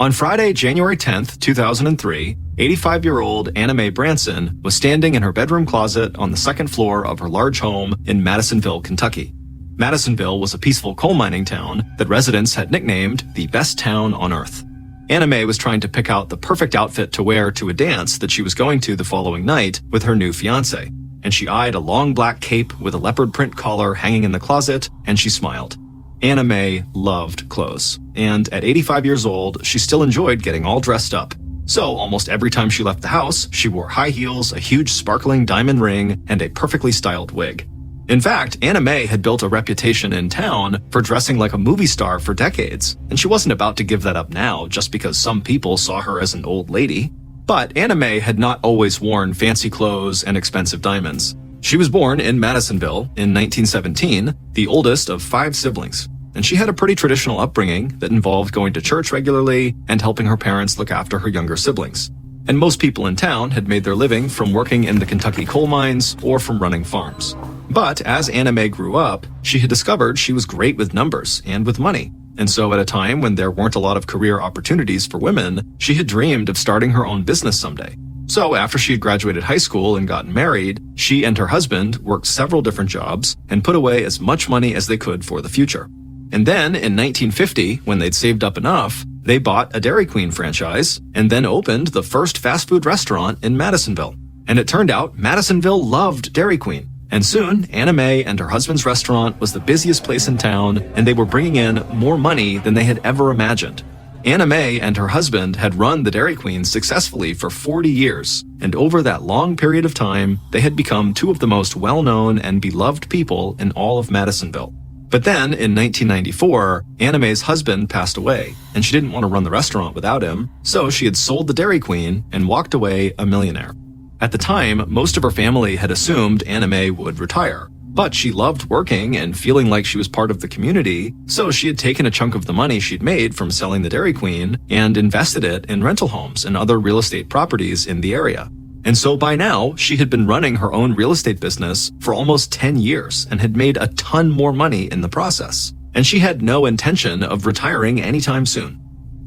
On Friday, January 10th, 2003, 85-year-old Anna Mae Branson was standing in her bedroom closet on the second floor of her large home in Madisonville, Kentucky. Madisonville was a peaceful coal mining town that residents had nicknamed the best town on earth. Anna Mae was trying to pick out the perfect outfit to wear to a dance that she was going to the following night with her new fiancé, and she eyed a long black cape with a leopard print collar hanging in the closet, and she smiled. Anna Mae loved clothes, and at 85 years old, she still enjoyed getting all dressed up. So almost every time she left the house, she wore high heels, a huge sparkling diamond ring, and a perfectly styled wig. In fact, Anna Mae had built a reputation in town for dressing like a movie star for decades, and she wasn't about to give that up now just because some people saw her as an old lady. But Anna Mae had not always worn fancy clothes and expensive diamonds. She was born in Madisonville in 1917, the oldest of 5 siblings, and she had a pretty traditional upbringing that involved going to church regularly and helping her parents look after her younger siblings. And most people in town had made their living from working in the Kentucky coal mines or from running farms. But as Anna Mae grew up, she had discovered she was great with numbers and with money. And so at a time when there weren't a lot of career opportunities for women, she had dreamed of starting her own business someday. So after she had graduated high school and gotten married, she and her husband worked several different jobs and put away as much money as they could for the future. And then in 1950, when they'd saved up enough, they bought a Dairy Queen franchise and then opened the first fast food restaurant in Madisonville. And it turned out Madisonville loved Dairy Queen. And soon, Anna Mae and her husband's restaurant was the busiest place in town, and they were bringing in more money than they had ever imagined. Anna Mae and her husband had run the Dairy Queen successfully for 40 years, and over that long period of time, they had become 2 of the most well-known and beloved people in all of Madisonville. But then, in 1994, Anna Mae's husband passed away, and she didn't want to run the restaurant without him, so she had sold the Dairy Queen and walked away a millionaire. At the time, most of her family had assumed Anna Mae would retire, but she loved working and feeling like she was part of the community, so she had taken a chunk of the money she'd made from selling the Dairy Queen and invested it in rental homes and other real estate properties in the area. And so by now, she had been running her own real estate business for almost 10 years and had made a ton more money in the process. And she had no intention of retiring anytime soon.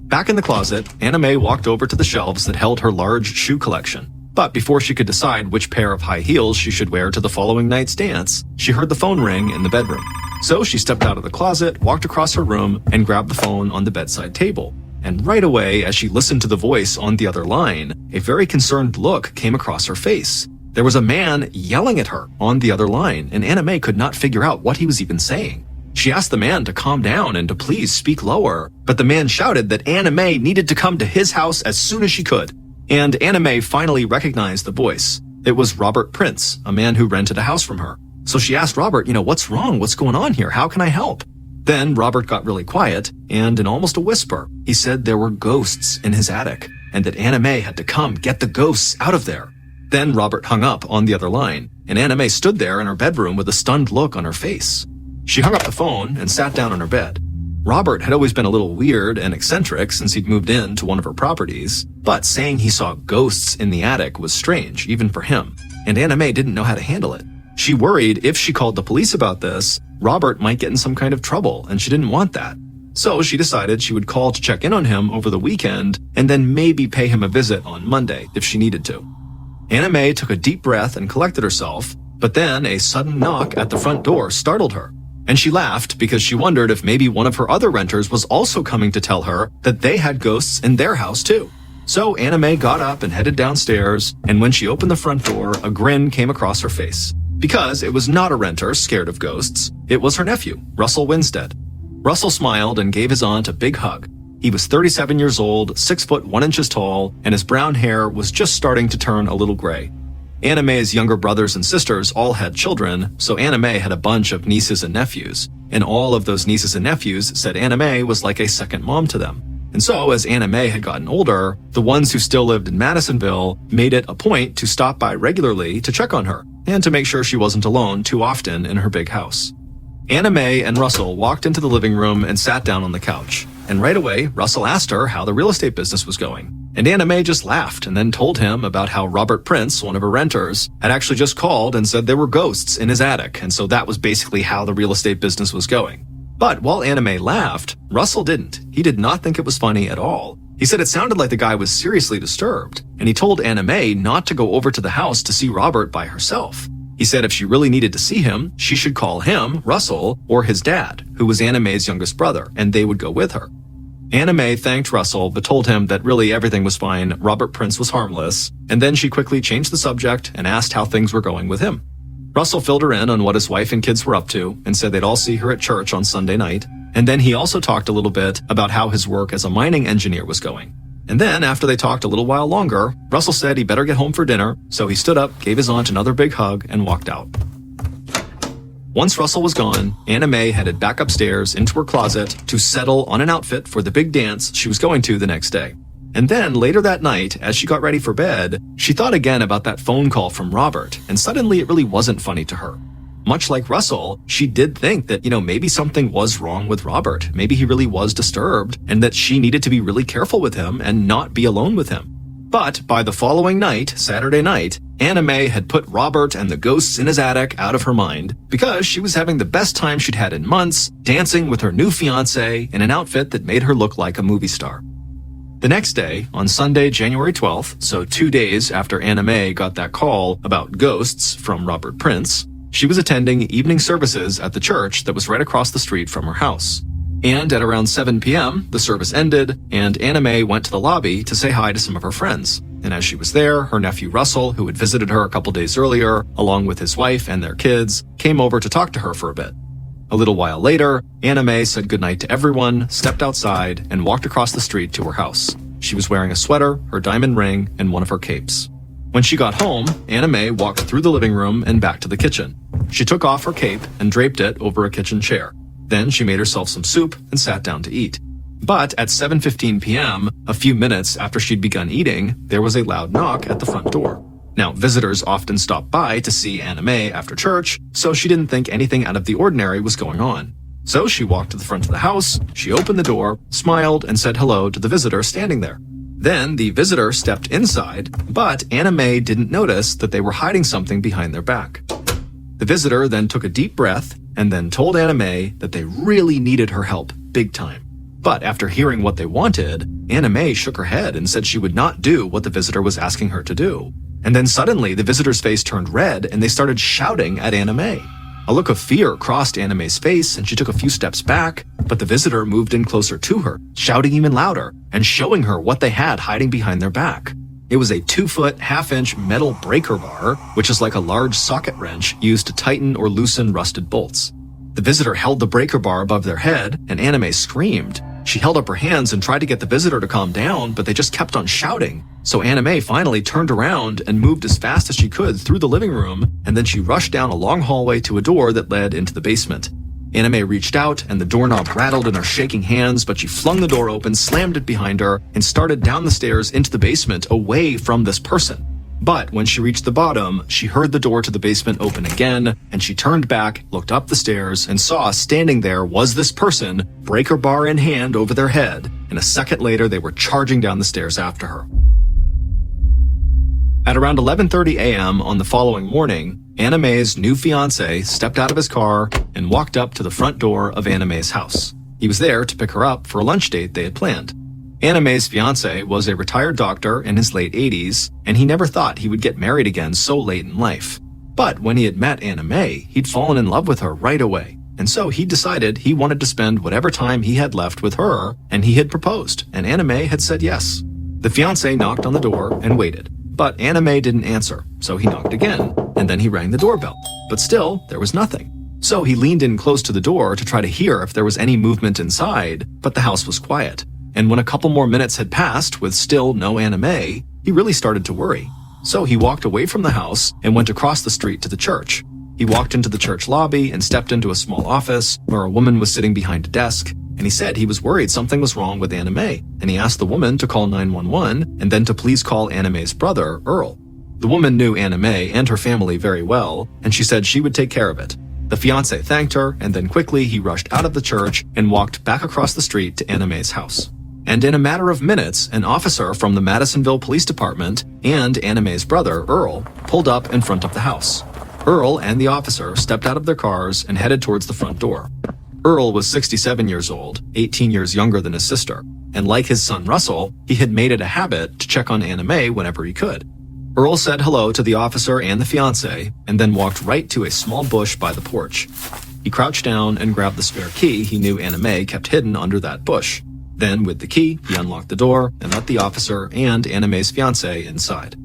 Back in the closet, Anna Mae walked over to the shelves that held her large shoe collection. But before she could decide which pair of high heels she should wear to the following night's dance, she heard the phone ring in the bedroom. So she stepped out of the closet, walked across her room, and grabbed the phone on the bedside table. And right away, as she listened to the voice on the other line, a very concerned look came across her face. There was a man yelling at her on the other line, and Anna Mae could not figure out what he was even saying. She asked the man to calm down and to please speak lower, but the man shouted that Anna Mae needed to come to his house as soon as she could. And Anna Mae finally recognized the voice. It was Robert Prince, a man who rented a house from her. So she asked Robert, what's wrong? What's going on here? How can I help? Then Robert got really quiet, and in almost a whisper, he said there were ghosts in his attic, and that Anna Mae had to come get the ghosts out of there. Then Robert hung up on the other line, and Anna Mae stood there in her bedroom with a stunned look on her face. She hung up the phone and sat down on her bed. Robert had always been a little weird and eccentric since he'd moved into one of her properties, but saying he saw ghosts in the attic was strange, even for him, and Anna Mae didn't know how to handle it. She worried if she called the police about this, Robert might get in some kind of trouble, and she didn't want that. So she decided she would call to check in on him over the weekend, and then maybe pay him a visit on Monday if she needed to. Anna Mae took a deep breath and collected herself, but then a sudden knock at the front door startled her. And she laughed because she wondered if maybe one of her other renters was also coming to tell her that they had ghosts in their house too. So Anna Mae got up and headed downstairs, and when she opened the front door, a grin came across her face. Because it was not a renter scared of ghosts, it was her nephew, Russell Winstead. Russell smiled and gave his aunt a big hug. He was 37 years old, 6 foot 1 inches tall, and his brown hair was just starting to turn a little gray. Anna Mae's younger brothers and sisters all had children, so Anna Mae had a bunch of nieces and nephews, and all of those nieces and nephews said Anna Mae was like a second mom to them. And so, as Anna Mae had gotten older, the ones who still lived in Madisonville made it a point to stop by regularly to check on her, and to make sure she wasn't alone too often in her big house. Anna Mae and Russell walked into the living room and sat down on the couch, and right away, Russell asked her how the real estate business was going. And Anna Mae just laughed and then told him about how Robert Prince, one of her renters, had actually just called and said there were ghosts in his attic, and so that was basically how the real estate business was going. But while Anna Mae laughed, Russell didn't. He did not think it was funny at all. He said it sounded like the guy was seriously disturbed, and he told Anna Mae not to go over to the house to see Robert by herself. He said if she really needed to see him, she should call him, Russell, or his dad, who was Anna Mae's youngest brother, and they would go with her. Anna Mae thanked Russell, but told him that really everything was fine, Robert Prince was harmless, and then she quickly changed the subject and asked how things were going with him. Russell filled her in on what his wife and kids were up to and said they'd all see her at church on Sunday night, and then he also talked a little bit about how his work as a mining engineer was going. And then, after they talked a little while longer, Russell said he better get home for dinner, so he stood up, gave his aunt another big hug, and walked out. Once Russell was gone, Anna Mae headed back upstairs into her closet to settle on an outfit for the big dance she was going to the next day. And then, later that night, as she got ready for bed, she thought again about that phone call from Robert, and suddenly it really wasn't funny to her. Much like Russell, she did think that, maybe something was wrong with Robert. Maybe he really was disturbed, and that she needed to be really careful with him and not be alone with him. But by the following night, Saturday night, Anna Mae had put Robert and the ghosts in his attic out of her mind because she was having the best time she'd had in months, dancing with her new fiancé in an outfit that made her look like a movie star. The next day, on Sunday, January 12th, so 2 days after Anna Mae got that call about ghosts from Robert Prince, she was attending evening services at the church that was right across the street from her house. And at around 7 p.m., the service ended, and Anna Mae went to the lobby to say hi to some of her friends. And as she was there, her nephew Russell, who had visited her a couple days earlier, along with his wife and their kids, came over to talk to her for a bit. A little while later, Anna Mae said goodnight to everyone, stepped outside, and walked across the street to her house. She was wearing a sweater, her diamond ring, and one of her capes. When she got home, Anna Mae walked through the living room and back to the kitchen. She took off her cape and draped it over a kitchen chair. Then she made herself some soup and sat down to eat. But at 7:15 p.m., a few minutes after she'd begun eating, there was a loud knock at the front door. Now, visitors often stopped by to see Anna Mae after church, so she didn't think anything out of the ordinary was going on. So she walked to the front of the house, she opened the door, smiled, and said hello to the visitor standing there. Then the visitor stepped inside, but Anna Mae didn't notice that they were hiding something behind their back. The visitor then took a deep breath and then told Anna Mae that they really needed her help big time. But after hearing what they wanted, Anna Mae shook her head and said she would not do what the visitor was asking her to do. And then suddenly the visitor's face turned red and they started shouting at Anna Mae. A look of fear crossed Anna Mae's face and she took a few steps back, but the visitor moved in closer to her, shouting even louder and showing her what they had hiding behind their back. It was a 2-foot, 1/2-inch metal breaker bar, which is like a large socket wrench used to tighten or loosen rusted bolts. The visitor held the breaker bar above their head and Anna Mae screamed. She held up her hands and tried to get the visitor to calm down, but they just kept on shouting. So Anna Mae finally turned around and moved as fast as she could through the living room, and then she rushed down a long hallway to a door that led into the basement. Anna Mae reached out and the doorknob rattled in her shaking hands, but she flung the door open, slammed it behind her, and started down the stairs into the basement away from this person. But when she reached the bottom, she heard the door to the basement open again, and she turned back, looked up the stairs, and saw standing there was this person, breaker bar in hand over their head, and a second later they were charging down the stairs after her. At around 11:30 a.m. on the following morning, Anna Mae's new fiancé stepped out of his car and walked up to the front door of Anna Mae's house. He was there to pick her up for a lunch date they had planned. Anna Mae's fiancé was a retired doctor in his late 80s, and he never thought he would get married again so late in life. But when he had met Anna Mae, he'd fallen in love with her right away, and so he decided he wanted to spend whatever time he had left with her, and he had proposed, and Anna Mae had said yes. The fiancé knocked on the door and waited, but Anna Mae didn't answer, so he knocked again, and then he rang the doorbell. But still, there was nothing. So he leaned in close to the door to try to hear if there was any movement inside, but the house was quiet. And when a couple more minutes had passed with still no Anna Mae, he really started to worry. So he walked away from the house and went across the street to the church. He walked into the church lobby and stepped into a small office where a woman was sitting behind a desk, and he said he was worried something was wrong with Anna Mae, and he asked the woman to call 911 and then to please call Anna Mae's brother, Earl. The woman knew Anna Mae and her family very well, and she said she would take care of it. The fiancé thanked her, and then quickly he rushed out of the church and walked back across the street to Anna Mae's house. And in a matter of minutes, an officer from the Madisonville Police Department and Anna Mae's brother, Earl, pulled up in front of the house. Earl and the officer stepped out of their cars and headed towards the front door. Earl was 67 years old, 18 years younger than his sister, and like his son Russell, he had made it a habit to check on Anna Mae whenever he could. Earl said hello to the officer and the fiancée, and then walked right to a small bush by the porch. He crouched down and grabbed the spare key he knew Anna Mae kept hidden under that bush. Then, with the key, he unlocked the door and let the officer and Anna Mae's fiancé inside.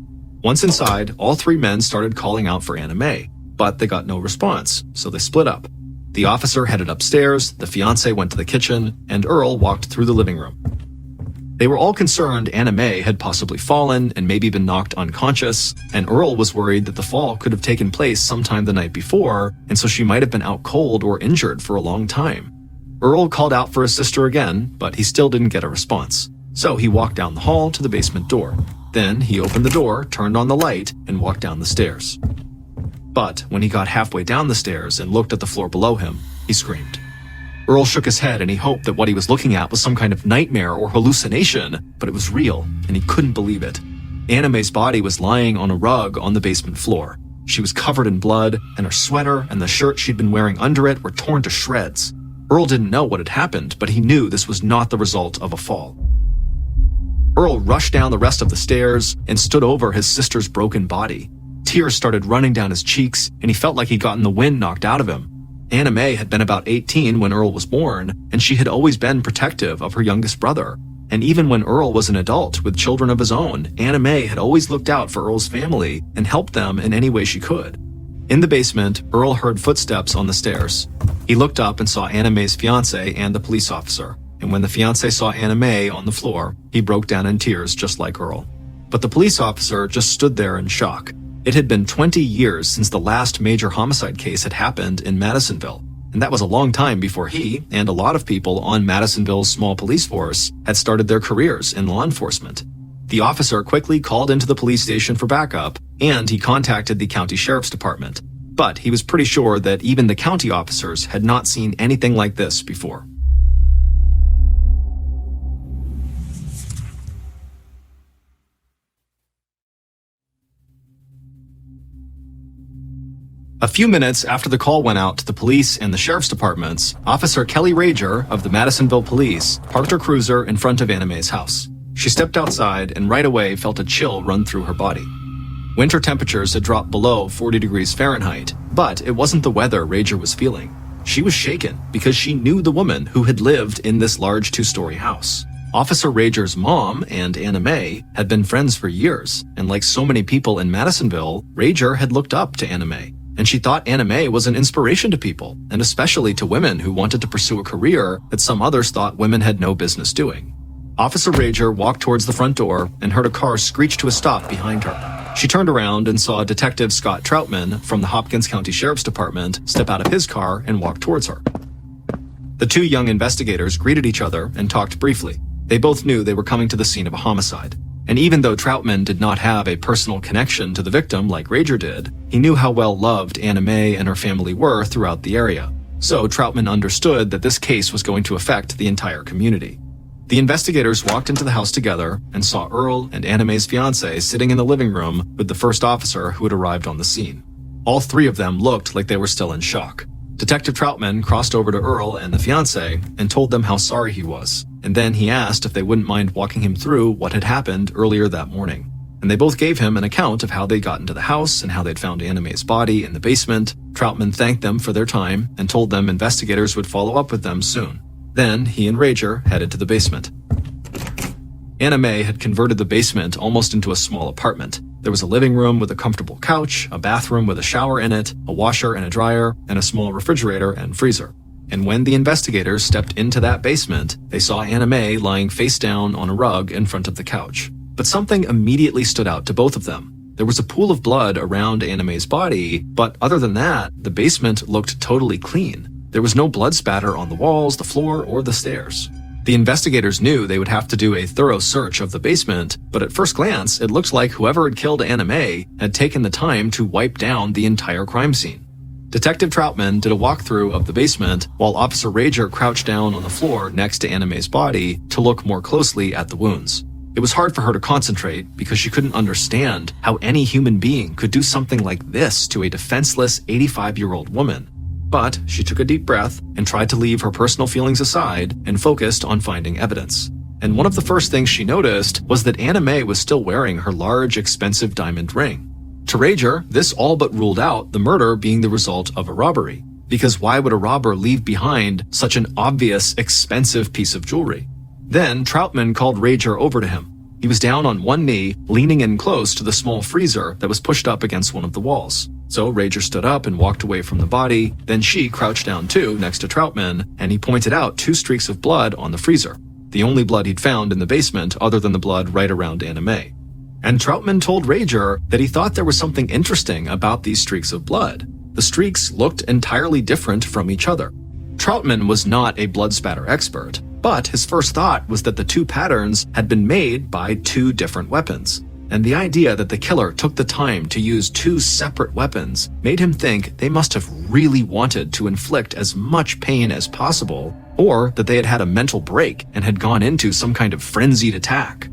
Once inside, all three men started calling out for Anna Mae, but they got no response, so they split up. The officer headed upstairs, the fiancé went to the kitchen, and Earl walked through the living room. They were all concerned Anna Mae had possibly fallen and maybe been knocked unconscious, and Earl was worried that the fall could have taken place sometime the night before, and so she might have been out cold or injured for a long time. Earl called out for his sister again, but he still didn't get a response. So he walked down the hall to the basement door. Then he opened the door, turned on the light, and walked down the stairs. But when he got halfway down the stairs and looked at the floor below him, he screamed. Earl shook his head and he hoped that what he was looking at was some kind of nightmare or hallucination, but it was real, and he couldn't believe it. Anna Mae's body was lying on a rug on the basement floor. She was covered in blood, and her sweater and the shirt she'd been wearing under it were torn to shreds. Earl didn't know what had happened, but he knew this was not the result of a fall. Earl rushed down the rest of the stairs and stood over his sister's broken body. Tears started running down his cheeks, and he felt like he'd gotten the wind knocked out of him. Anna Mae had been about 18 when Earl was born, and she had always been protective of her youngest brother. And even when Earl was an adult with children of his own, Anna Mae had always looked out for Earl's family and helped them in any way she could. In the basement, Earl heard footsteps on the stairs. He looked up and saw Anna Mae's fiancé and the police officer. And when the fiancé saw Anna Mae on the floor, he broke down in tears just like Earl. But the police officer just stood there in shock. It had been 20 years since the last major homicide case had happened in Madisonville, and that was a long time before he and a lot of people on Madisonville's small police force had started their careers in law enforcement. The officer quickly called into the police station for backup, and he contacted the county sheriff's department. But he was pretty sure that even the county officers had not seen anything like this before. A few minutes after the call went out to the police and the sheriff's departments, Officer Kelly Rager of the Madisonville Police parked her cruiser in front of Anna Mae's house. She stepped outside and right away felt a chill run through her body. Winter temperatures had dropped below 40 degrees Fahrenheit, but it wasn't the weather Rager was feeling. She was shaken because she knew the woman who had lived in this large two-story house. Officer Rager's mom and Anna Mae had been friends for years, and like so many people in Madisonville, Rager had looked up to Anna Mae. And she thought Anna Mae was an inspiration to people, and especially to women who wanted to pursue a career that some others thought women had no business doing. Officer Rager walked towards the front door and heard a car screech to a stop behind her. She turned around and saw Detective Scott Troutman from the Hopkins County Sheriff's Department step out of his car and walk towards her. The two young investigators greeted each other and talked briefly. They both knew they were coming to the scene of a homicide. And even though Troutman did not have a personal connection to the victim like Rager did, he knew how well loved Anna Mae and her family were throughout the area. So Troutman understood that this case was going to affect the entire community. The investigators walked into the house together and saw Earl and Anna Mae's fiancé sitting in the living room with the first officer who had arrived on the scene. All three of them looked like they were still in shock. Detective Troutman crossed over to Earl and the fiancé and told them how sorry he was, and then he asked if they wouldn't mind walking him through what had happened earlier that morning. And they both gave him an account of how they'd gotten to the house and how they'd found Anna Mae's body in the basement. Troutman thanked them for their time and told them investigators would follow up with them soon. Then he and Rager headed to the basement. Anna Mae had converted the basement almost into a small apartment. There was a living room with a comfortable couch, a bathroom with a shower in it, a washer and a dryer, and a small refrigerator and freezer. And when the investigators stepped into that basement, they saw Anna Mae lying face down on a rug in front of the couch. But something immediately stood out to both of them. There was a pool of blood around Anna Mae's body, but other than that, the basement looked totally clean. There was no blood spatter on the walls, the floor, or the stairs. The investigators knew they would have to do a thorough search of the basement, but at first glance, it looked like whoever had killed Anna Mae had taken the time to wipe down the entire crime scene. Detective Troutman did a walkthrough of the basement while Officer Rager crouched down on the floor next to Anna Mae's body to look more closely at the wounds. It was hard for her to concentrate because she couldn't understand how any human being could do something like this to a defenseless 85-year-old woman. But she took a deep breath and tried to leave her personal feelings aside and focused on finding evidence. and one of the first things she noticed was that Anna Mae was still wearing her large, expensive diamond ring. To Rager, this all but ruled out the murder being the result of a robbery, because why would a robber leave behind such an obvious, expensive piece of jewelry? Then Troutman called Rager over to him. He was down on one knee, leaning in close to the small freezer that was pushed up against one of the walls. So Rager stood up and walked away from the body, then she crouched down too next to Troutman, and he pointed out 2 streaks of blood on the freezer, the only blood he'd found in the basement other than the blood right around Anna Mae. And Troutman told Rager that he thought there was something interesting about these streaks of blood. The streaks looked entirely different from each other. Troutman was not a blood spatter expert, but his first thought was that the 2 patterns had been made by 2 different weapons. And the idea that the killer took the time to use 2 separate weapons made him think they must have really wanted to inflict as much pain as possible, or that they had had a mental break and had gone into some kind of frenzied attack.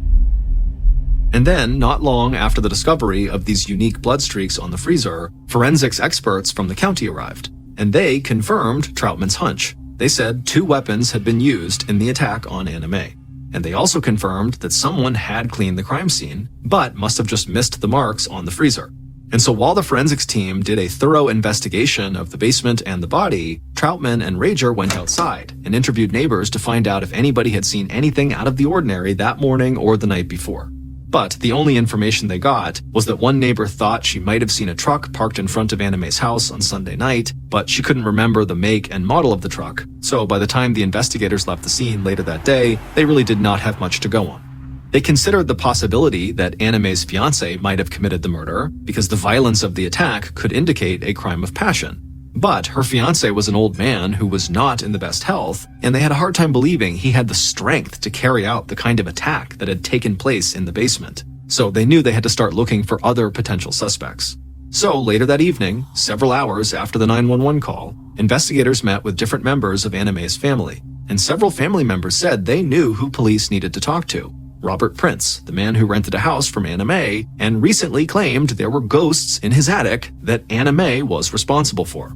And then, not long after the discovery of these unique blood streaks on the freezer, forensics experts from the county arrived, and they confirmed Troutman's hunch. They said 2 weapons had been used in the attack on Anna Mae. And they also confirmed that someone had cleaned the crime scene, but must have just missed the marks on the freezer. And so while the forensics team did a thorough investigation of the basement and the body, Troutman and Rager went outside and interviewed neighbors to find out if anybody had seen anything out of the ordinary that morning or the night before. But the only information they got was that one neighbor thought she might have seen a truck parked in front of Anna Mae's house on Sunday night, but she couldn't remember the make and model of the truck. So by the time the investigators left the scene later that day, they really did not have much to go on. They considered the possibility that Anna Mae's fiancé might have committed the murder because the violence of the attack could indicate a crime of passion. But her fiancé was an old man who was not in the best health, and they had a hard time believing he had the strength to carry out the kind of attack that had taken place in the basement. So they knew they had to start looking for other potential suspects. So later that evening, several hours after the 911 call, investigators met with different members of Anna Mae's family, and several family members said they knew who police needed to talk to. Robert Prince, the man who rented a house from Anna Mae, and recently claimed there were ghosts in his attic that Anna Mae was responsible for.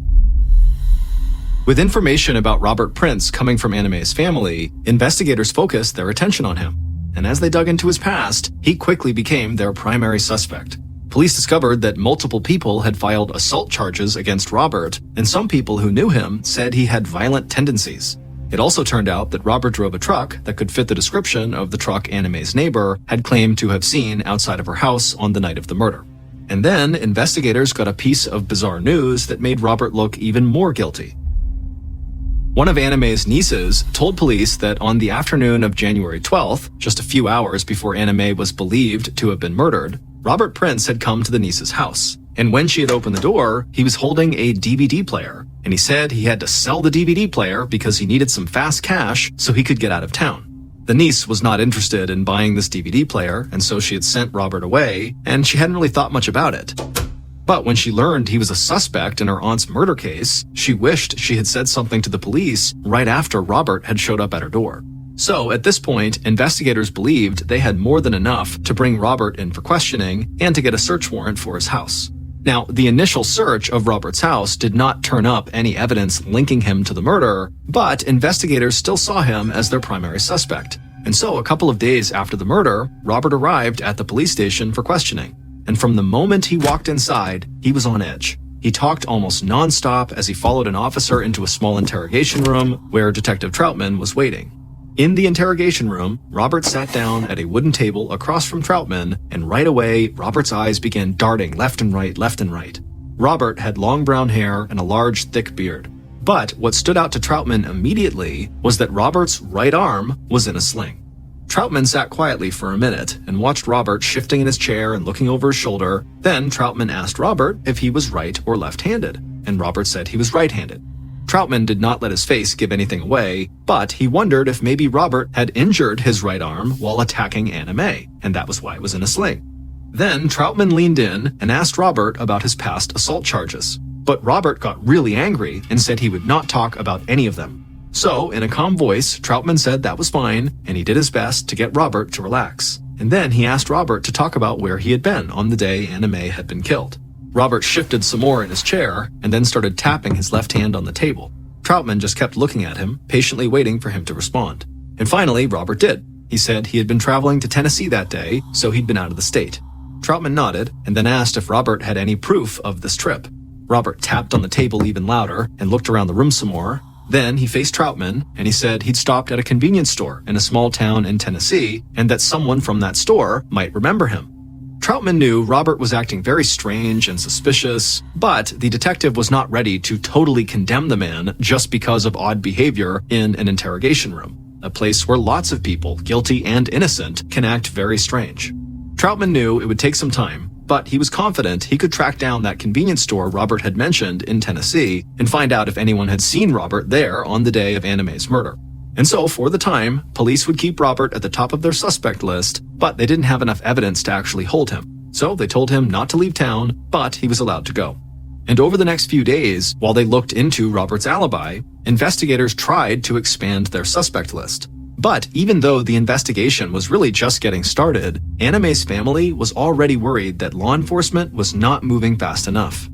With information about Robert Prince coming from Anna Mae's family, investigators focused their attention on him. And as they dug into his past, he quickly became their primary suspect. Police discovered that multiple people had filed assault charges against Robert, and some people who knew him said he had violent tendencies. It also turned out that Robert drove a truck that could fit the description of the truck Anna Mae's neighbor had claimed to have seen outside of her house on the night of the murder. And then investigators got a piece of bizarre news that made Robert look even more guilty. One of Anna Mae's nieces told police that on the afternoon of January 12th, just a few hours before Anna Mae was believed to have been murdered, Robert Prince had come to the niece's house. And when she had opened the door, he was holding a DVD player, and he said he had to sell the DVD player because he needed some fast cash so he could get out of town. The niece was not interested in buying this DVD player, and so she had sent Robert away, and she hadn't really thought much about it. But when she learned he was a suspect in her aunt's murder case, she wished she had said something to the police right after Robert had showed up at her door. So at this point, investigators believed they had more than enough to bring Robert in for questioning and to get a search warrant for his house. Now, the initial search of Robert's house did not turn up any evidence linking him to the murder, but investigators still saw him as their primary suspect. And so a couple of days after the murder, Robert arrived at the police station for questioning. And from the moment he walked inside, he was on edge. He talked almost nonstop as he followed an officer into a small interrogation room where Detective Troutman was waiting. In the interrogation room, Robert sat down at a wooden table across from Troutman, and right away, Robert's eyes began darting left and right, left and right. Robert had long brown hair and a large, thick beard. But what stood out to Troutman immediately was that Robert's right arm was in a sling. Troutman sat quietly for a minute and watched Robert shifting in his chair and looking over his shoulder. Then Troutman asked Robert if he was right or left-handed, and Robert said he was right-handed. Troutman did not let his face give anything away, but he wondered if maybe Robert had injured his right arm while attacking Anna Mae, and that was why it was in a sling. Then Troutman leaned in and asked Robert about his past assault charges. But Robert got really angry and said he would not talk about any of them. So, in a calm voice, Troutman said that was fine, and he did his best to get Robert to relax. And then he asked Robert to talk about where he had been on the day Anna Mae had been killed. Robert shifted some more in his chair, and then started tapping his left hand on the table. Troutman just kept looking at him, patiently waiting for him to respond. And finally, Robert did. He said he had been traveling to Tennessee that day, so he'd been out of the state. Troutman nodded and then asked if Robert had any proof of this trip. Robert tapped on the table even louder and looked around the room some more. Then he faced Troutman and he said he'd stopped at a convenience store in a small town in Tennessee and that someone from that store might remember him. Troutman knew Robert was acting very strange and suspicious, but the detective was not ready to totally condemn the man just because of odd behavior in an interrogation room, a place where lots of people, guilty and innocent, can act very strange. Troutman knew it would take some time, but he was confident he could track down that convenience store Robert had mentioned in Tennessee and find out if anyone had seen Robert there on the day of Anna Mae's murder. And so, for the time, police would keep Robert at the top of their suspect list, but they didn't have enough evidence to actually hold him. So they told him not to leave town, but he was allowed to go. And over the next few days, while they looked into Robert's alibi, investigators tried to expand their suspect list. But even though the investigation was really just getting started, Anna Mae's family was already worried that law enforcement was not moving fast enough.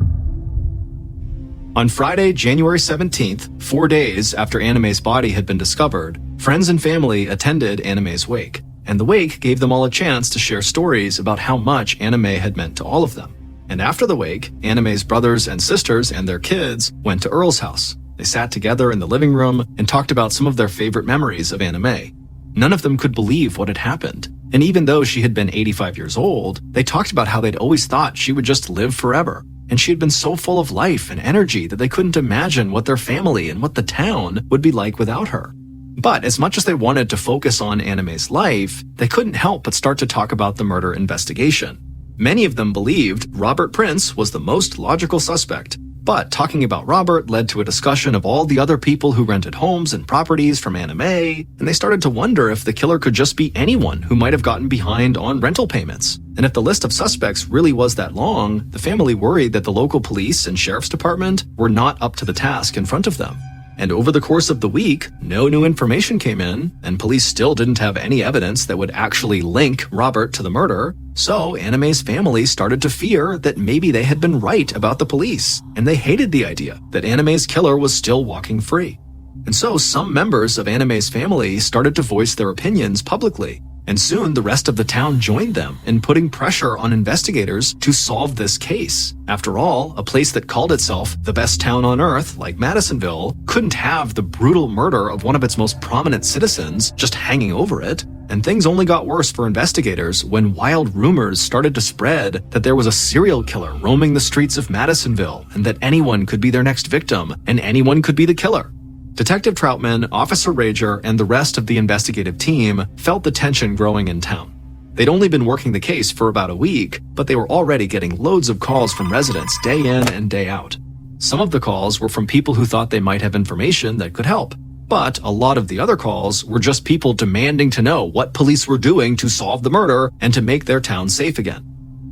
On Friday, January 17th, 4 days after Anna Mae's body had been discovered, friends and family attended Anna Mae's wake, and the wake gave them all a chance to share stories about how much Anna Mae had meant to all of them. And after the wake, Anna Mae's brothers and sisters and their kids went to Earl's house. They sat together in the living room and talked about some of their favorite memories of Anna Mae. None of them could believe what had happened, and even though she had been 85 years old, they talked about how they'd always thought she would just live forever. And she had been so full of life and energy that they couldn't imagine what their family and what the town would be like without her. But as much as they wanted to focus on Anna Mae's life, they couldn't help but start to talk about the murder investigation. Many of them believed Robert Prince was the most logical suspect, but talking about Robert led to a discussion of all the other people who rented homes and properties from Anna Mae, and they started to wonder if the killer could just be anyone who might have gotten behind on rental payments. And if the list of suspects really was that long, the family worried that the local police and sheriff's department were not up to the task in front of them. And over the course of the week, no new information came in, and police still didn't have any evidence that would actually link Robert to the murder. So Anna Mae's family started to fear that maybe they had been right about the police, and they hated the idea that Anna Mae's killer was still walking free. And so some members of Anna Mae's family started to voice their opinions publicly, and soon the rest of the town joined them in putting pressure on investigators to solve this case. After all, a place that called itself the best town on earth, like Madisonville, couldn't have the brutal murder of one of its most prominent citizens just hanging over it. And things only got worse for investigators when wild rumors started to spread that there was a serial killer roaming the streets of Madisonville and that anyone could be their next victim and anyone could be the killer. Detective Troutman, Officer Rager, and the rest of the investigative team felt the tension growing in town. They'd only been working the case for about a week, but they were already getting loads of calls from residents day in and day out. Some of the calls were from people who thought they might have information that could help, but a lot of the other calls were just people demanding to know what police were doing to solve the murder and to make their town safe again.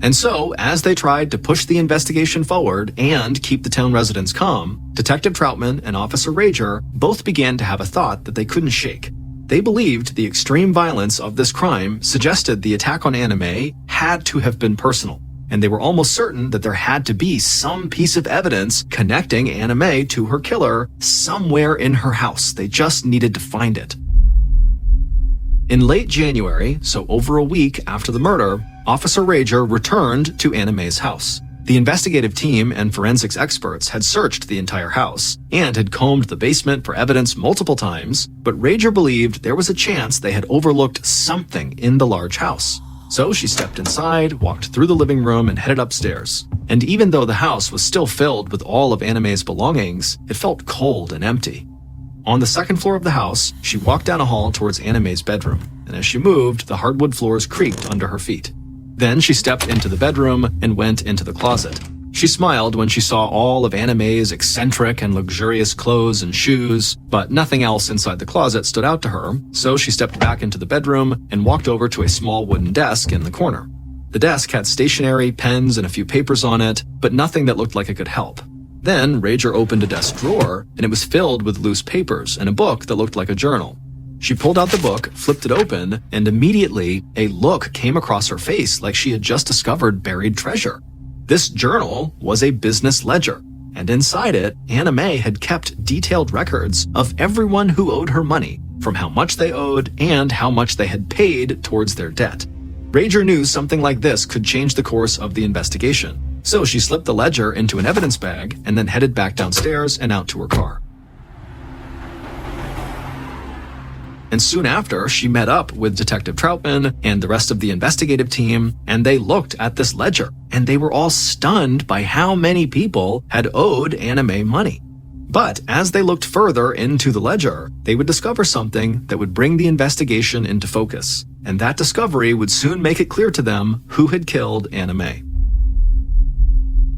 And so, as they tried to push the investigation forward and keep the town residents calm, Detective Troutman and Officer Rager both began to have a thought that they couldn't shake. They believed the extreme violence of this crime suggested the attack on Anna Mae had to have been personal, and they were almost certain that there had to be some piece of evidence connecting Anna Mae to her killer somewhere in her house. They just needed to find it. In late January, so over a week after the murder, Officer Rager returned to Anna Mae's house. The investigative team and forensics experts had searched the entire house and had combed the basement for evidence multiple times, but Rager believed there was a chance they had overlooked something in the large house. So she stepped inside, walked through the living room, and headed upstairs. And even though the house was still filled with all of Anna Mae's belongings, it felt cold and empty. On the second floor of the house, she walked down a hall towards Anna Mae's bedroom, and as she moved, the hardwood floors creaked under her feet. Then she stepped into the bedroom and went into the closet. She smiled when she saw all of Anna Mae's eccentric and luxurious clothes and shoes, but nothing else inside the closet stood out to her, so she stepped back into the bedroom and walked over to a small wooden desk in the corner. The desk had stationery, pens, and a few papers on it, but nothing that looked like it could help. Then Rager opened a desk drawer, and it was filled with loose papers and a book that looked like a journal. She pulled out the book, flipped it open, and immediately a look came across her face like she had just discovered buried treasure. This journal was a business ledger, and inside it, Anna Mae had kept detailed records of everyone who owed her money, from how much they owed and how much they had paid towards their debt. Rager knew something like this could change the course of the investigation, so she slipped the ledger into an evidence bag and then headed back downstairs and out to her car. And soon after, she met up with Detective Troutman and the rest of the investigative team, and they looked at this ledger, and they were all stunned by how many people had owed Anna Mae money. But as they looked further into the ledger, they would discover something that would bring the investigation into focus, and that discovery would soon make it clear to them who had killed Anna Mae.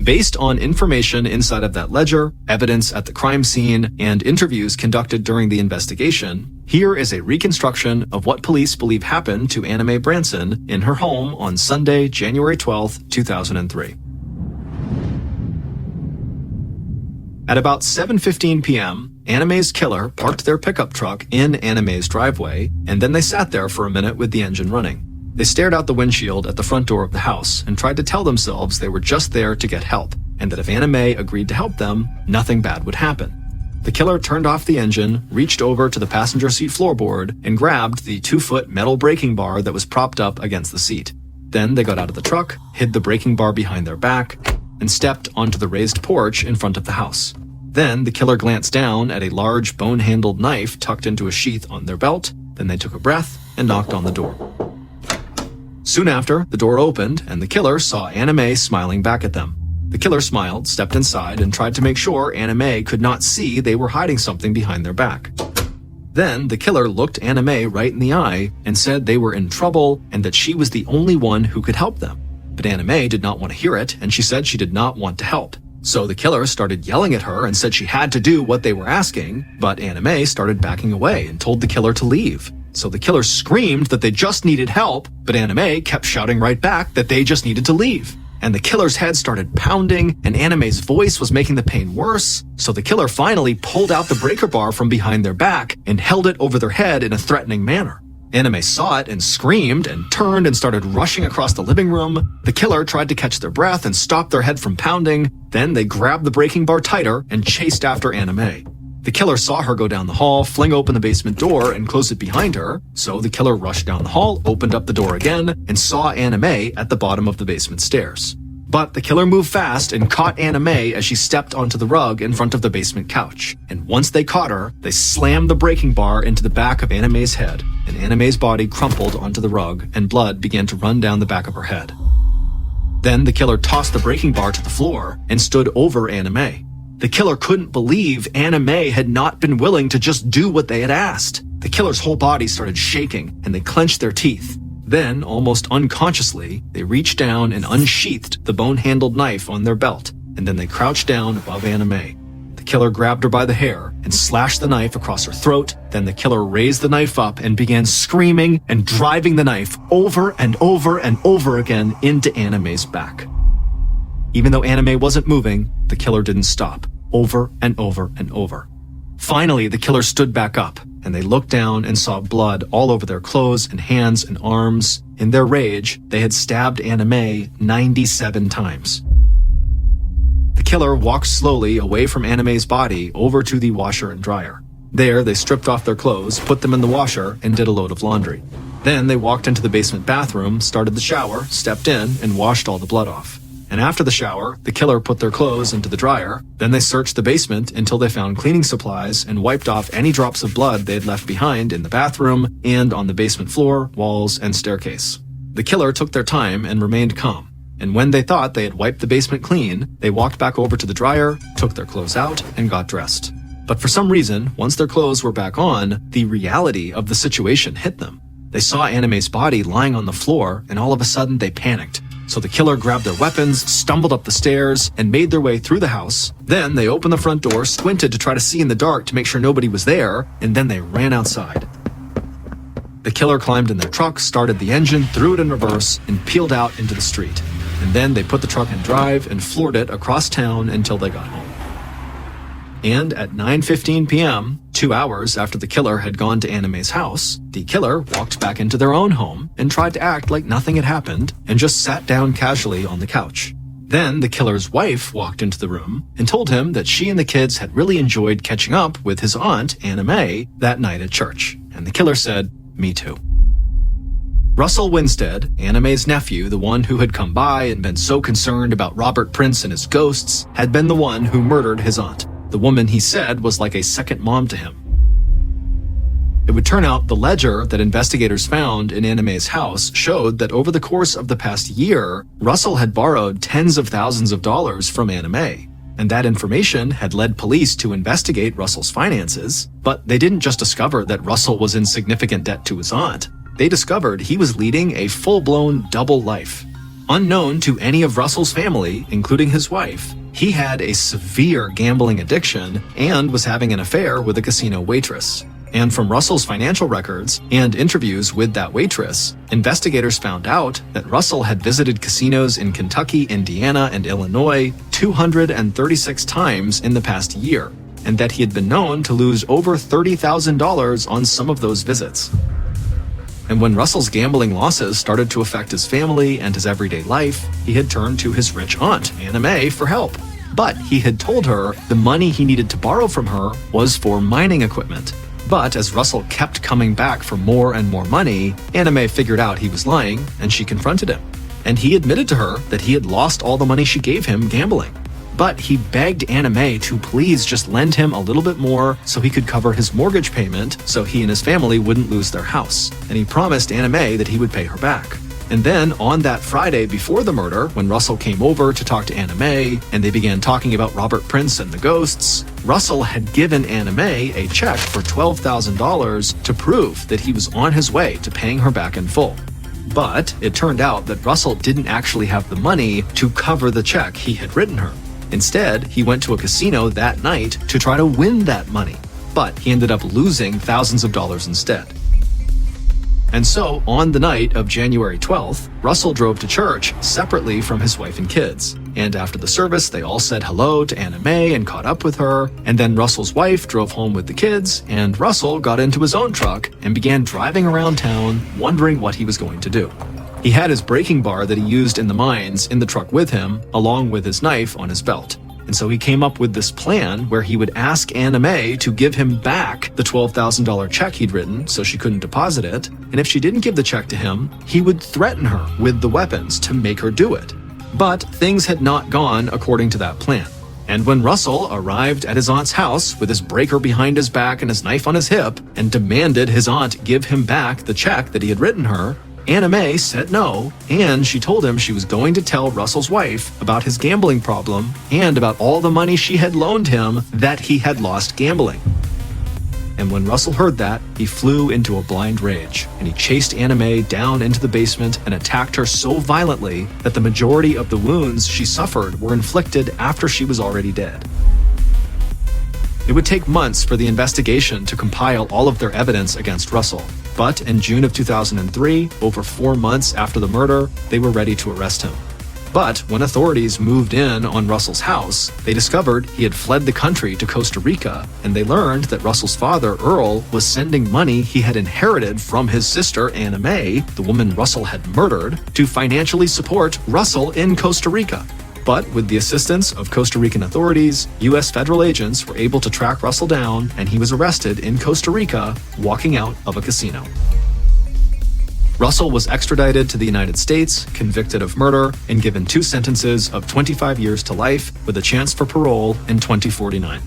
Based on information inside of that ledger, evidence at the crime scene, and interviews conducted during the investigation, here is a reconstruction of what police believe happened to Anna Mae Branson in her home on Sunday, January 12, 2003. At about 7:15 p.m., Anna Mae's killer parked their pickup truck in Anna Mae's driveway, and then they sat there for a minute with the engine running. They stared out the windshield at the front door of the house and tried to tell themselves they were just there to get help, and that if Anna Mae agreed to help them, nothing bad would happen. The killer turned off the engine, reached over to the passenger seat floorboard, and grabbed the 2-foot metal braking bar that was propped up against the seat. Then they got out of the truck, hid the braking bar behind their back, and stepped onto the raised porch in front of the house. Then the killer glanced down at a large bone-handled knife tucked into a sheath on their belt. Then they took a breath and knocked on the door. Soon after, the door opened, and the killer saw Anna Mae smiling back at them. The killer smiled, stepped inside, and tried to make sure Anna Mae could not see they were hiding something behind their back. Then the killer looked Anna Mae right in the eye and said they were in trouble and that she was the only one who could help them. But Anna Mae did not want to hear it, and she said she did not want to help. So the killer started yelling at her and said she had to do what they were asking, but Anna Mae started backing away and told the killer to leave. So the killer screamed that they just needed help, but Anna Mae kept shouting right back that they just needed to leave. And the killer's head started pounding, and Anna Mae's voice was making the pain worse, so the killer finally pulled out the breaker bar from behind their back and held it over their head in a threatening manner. Anna Mae saw it and screamed and turned and started rushing across the living room. The killer tried to catch their breath and stop their head from pounding. Then they grabbed the braking bar tighter and chased after Anna Mae. The killer saw her go down the hall, fling open the basement door, and close it behind her. So the killer rushed down the hall, opened up the door again, and saw Anna Mae at the bottom of the basement stairs. But the killer moved fast and caught Anna Mae as she stepped onto the rug in front of the basement couch. And once they caught her, they slammed the braking bar into the back of Anna Mae's head, and Anna Mae's body crumpled onto the rug, and blood began to run down the back of her head. Then the killer tossed the braking bar to the floor and stood over Anna Mae. The killer couldn't believe Anna Mae had not been willing to just do what they had asked. The killer's whole body started shaking, and they clenched their teeth. Then, almost unconsciously, they reached down and unsheathed the bone-handled knife on their belt, and then they crouched down above Anna Mae. The killer grabbed her by the hair and slashed the knife across her throat. Then the killer raised the knife up and began screaming and driving the knife over and over and over again into Anna Mae's back. Even though Anna Mae wasn't moving, the killer didn't stop, over and over and over. Finally, the killer stood back up, and they looked down and saw blood all over their clothes and hands and arms. In their rage, they had stabbed Anna Mae 97 times. The killer walked slowly away from Anna Mae's body over to the washer and dryer. There, they stripped off their clothes, put them in the washer, and did a load of laundry. Then they walked into the basement bathroom, started the shower, stepped in, and washed all the blood off. And after the shower, the killer put their clothes into the dryer. Then they searched the basement until they found cleaning supplies and wiped off any drops of blood they had left behind in the bathroom and on the basement floor, walls, and staircase. The killer took their time and remained calm. And when they thought they had wiped the basement clean, they walked back over to the dryer, took their clothes out, and got dressed. But for some reason, once their clothes were back on, the reality of the situation hit them. They saw Anna Mae's body lying on the floor, and all of a sudden they panicked. So the killer grabbed their weapons, stumbled up the stairs, and made their way through the house. Then they opened the front door, squinted to try to see in the dark to make sure nobody was there, and then they ran outside. The killer climbed in their truck, started the engine, threw it in reverse, and peeled out into the street. And then they put the truck in drive and floored it across town until they got home. And at 9:15 p.m., 2 hours after the killer had gone to Anna Mae's house, the killer walked back into their own home and tried to act like nothing had happened and just sat down casually on the couch. Then the killer's wife walked into the room and told him that she and the kids had really enjoyed catching up with his aunt, Anna Mae, that night at church, and the killer said, "Me too." Russell Winstead, Anna Mae's nephew, the one who had come by and been so concerned about Robert Prince and his ghosts, had been the one who murdered his aunt, the woman he said was like a second mom to him. It would turn out the ledger that investigators found in Anna Mae's house showed that over the course of the past year, Russell had borrowed tens of thousands of dollars from Anna Mae. And that information had led police to investigate Russell's finances, but they didn't just discover that Russell was in significant debt to his aunt. They discovered he was leading a full-blown double life. Unknown to any of Russell's family, including his wife, he had a severe gambling addiction and was having an affair with a casino waitress. And from Russell's financial records and interviews with that waitress, investigators found out that Russell had visited casinos in Kentucky, Indiana, and Illinois 236 times in the past year, and that he had been known to lose over $30,000 on some of those visits. And when Russell's gambling losses started to affect his family and his everyday life, he had turned to his rich aunt, Anna Mae, for help. But he had told her the money he needed to borrow from her was for mining equipment. But as Russell kept coming back for more and more money, Anna Mae figured out he was lying, and she confronted him. And he admitted to her that he had lost all the money she gave him gambling. But he begged Anna Mae to please just lend him a little bit more so he could cover his mortgage payment so he and his family wouldn't lose their house. And he promised Anna Mae that he would pay her back. And then on that Friday before the murder, when Russell came over to talk to Anna Mae and they began talking about Robert Prince and the ghosts, Russell had given Anna Mae a check for $12,000 to prove that he was on his way to paying her back in full. But it turned out that Russell didn't actually have the money to cover the check he had written her. Instead, he went to a casino that night to try to win that money, but he ended up losing thousands of dollars instead. And so, on the night of January 12th, Russell drove to church separately from his wife and kids. And after the service, they all said hello to Anna Mae and caught up with her. And then Russell's wife drove home with the kids, and Russell got into his own truck and began driving around town, wondering what he was going to do. He had his braking bar that he used in the mines in the truck with him, along with his knife on his belt. And so he came up with this plan where he would ask Anna Mae to give him back the $12,000 check he'd written so she couldn't deposit it. And if she didn't give the check to him, he would threaten her with the weapons to make her do it. But things had not gone according to that plan. And when Russell arrived at his aunt's house with his breaker behind his back and his knife on his hip and demanded his aunt give him back the check that he had written her, Anna Mae said no, and she told him she was going to tell Russell's wife about his gambling problem and about all the money she had loaned him that he had lost gambling. And when Russell heard that, he flew into a blind rage, and he chased Anna Mae down into the basement and attacked her so violently that the majority of the wounds she suffered were inflicted after she was already dead. It would take months for the investigation to compile all of their evidence against Russell. But in June of 2003, over 4 months after the murder, they were ready to arrest him. But when authorities moved in on Russell's house, they discovered he had fled the country to Costa Rica, and they learned that Russell's father, Earl, was sending money he had inherited from his sister, Anna Mae, the woman Russell had murdered, to financially support Russell in Costa Rica. But with the assistance of Costa Rican authorities, U.S. federal agents were able to track Russell down, and he was arrested in Costa Rica, walking out of a casino. Russell was extradited to the United States, convicted of murder, and given 2 sentences of 25 years to life with a chance for parole in 2049.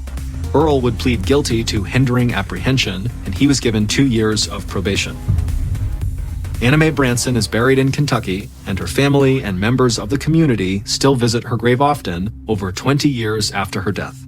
Earl would plead guilty to hindering apprehension, and he was given 2 years of probation. Anna Mae Branson is buried in Kentucky, and her family and members of the community still visit her grave often over 20 years after her death.